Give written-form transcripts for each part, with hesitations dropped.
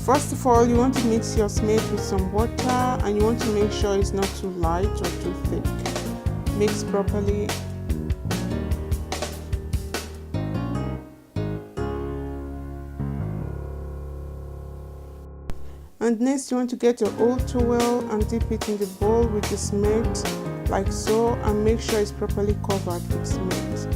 First of all, you want to mix your cement with some water, and you want to make sure it's not too light or too thick. Mix properly. And next, you want to get your old towel and dip it in the bowl with the cement like so, and make sure it's properly covered with cement.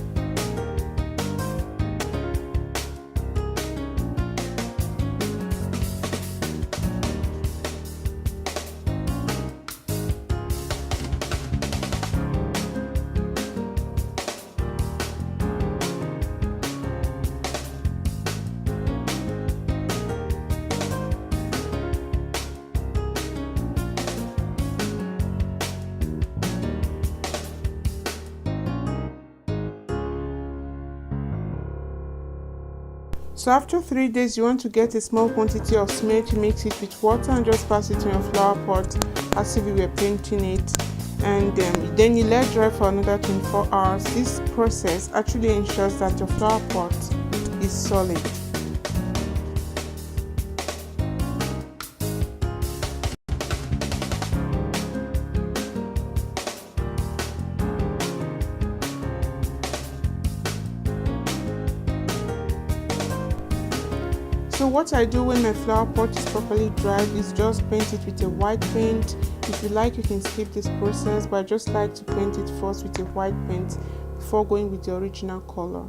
So after 3 days, you want to get a small quantity of cement. You mix it with water and just pass it in your flower pot as if you were painting it, and then you let dry for another 24 hours. This process actually ensures that your flower pot is solid. So what I do when my flower pot is properly dried is just paint it with a white paint. If you like, you can skip this process, but I just like to paint it first with a white paint before going with the original color.